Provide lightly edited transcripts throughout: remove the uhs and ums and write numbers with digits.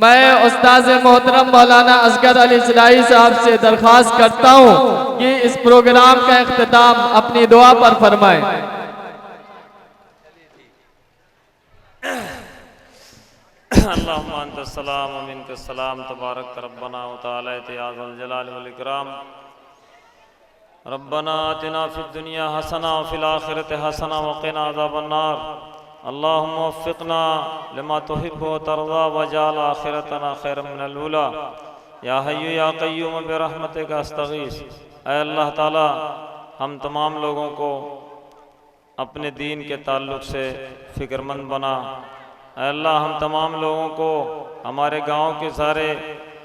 मैं उस्ताद मोहतरम मौलाना असगर अली इस्लाही साहब से दरख्वास्त करता हूँ कि इस प्रोग्राम का इख्तिताम अपनी दुआ पर फरमाएं। अल्लाहुम्मा अंतस्सलाम व मिनकस्सलाम तबारक रब्बना व तआला या ज़ल जलाल वल इकराम। रब्बना आतिना फिद दुनिया हसना व फिल आखिरति हसना व क़िना अज़ाबन नार। अल्लाहुम्मा वफ़्फ़िक़ना लिमा तुहिब्बु व तर्ज़ा वजअल आखिरतना खैरन मिनल ऊला। या हय्यु या क़य्यूम बिरहमतिका अस्तगीस। ऐ अल्लाह ताला, हम तमाम लोगों को अपने दीन के ताल्लुक़ से फ़िक्रमंद बना। ऐ अल्लाह, हम तमाम लोगों को, हमारे गांव के सारे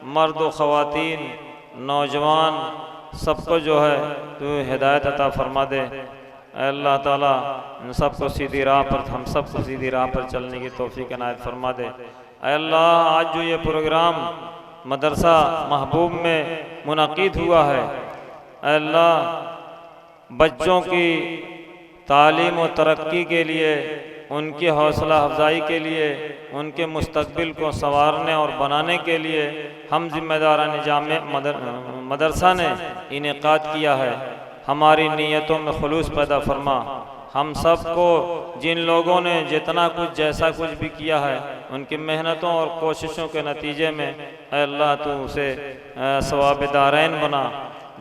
मर्द व ख़वातीन, नौजवान, सबको जो है तू हिदायत अता फरमा दे। ऐ अल्लाह ताला, इन सबको सीधी राह पर, हम सबको सीधी राह पर चलने की तौफ़ीक़ इनायत फरमा दे। ऐ अल्लाह, आज जो ये प्रोग्राम मदरसा महबूब में मुनक़ीद हुआ है, ऐ अल्लाह, बच्चों की तालीम व तरक्की के लिए, उनकी हौसला अफजाई के लिए, उनके मुस्तकबिल को संवारने और बनाने के लिए हम ज़िम्मेदारान जामे मदरसा ने इनेकाद किया है। हमारी नीयतों में खुलूस पैदा फरमा। हम सब को, जिन लोगों ने जितना कुछ जैसा कुछ भी किया है, उनकी मेहनतों और कोशिशों के नतीजे में ऐ अल्लाह तू उसे सवाब दारैन बना,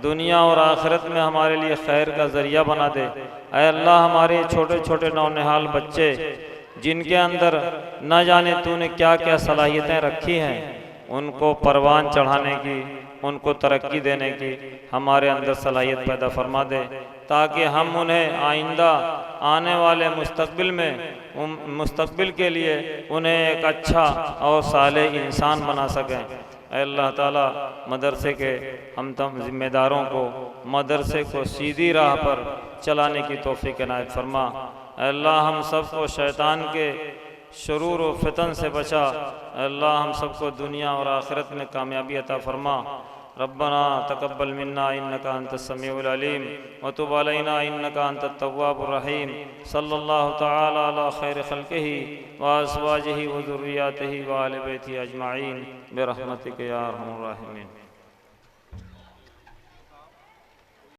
दुनिया और आखिरत में हमारे लिए खैर का ज़रिया बना दे। ऐ अल्लाह, हमारे छोटे छोटे नौनिहाल बच्चे, जिनके अंदर न जाने तूने क्या क्या सलाहियतें रखी हैं, उनको परवान चढ़ाने की, उनको तरक्की देने की हमारे अंदर सलाहियत पैदा फरमा दे, ताकि हम उन्हें आइंदा आने वाले मुस्तकबिल के लिए उन्हें एक अच्छा और सालेह इंसान बना सकें। ऐ अल्लाह ताला, मदरसे के हम तम ज़िम्मेदारों को मदरसे को सीधी राह पर चलाने की तौफ़ीक़ इनायत फरमा। ऐ अल्लाह, हम सब को शैतान के शुरूर व फितन से बचा। ऐ अल्लाह, हम सबको दुनिया और आखिरत में कामयाबी अता फरमा। रब्बना तक़ब्बल मिन्ना इन्नका अंतस समीउल अलीम व तुब अलैना इन्नका अंतत तव्वाबुर रहीम। सल्लल्लाहु तआला अला खैरि खल्क़िही व अज़वाजिही व ज़ुर्रिय्यातिही व आलि बैतिही अजमाईन बिरहमतिका या अरहमर राहिमीन।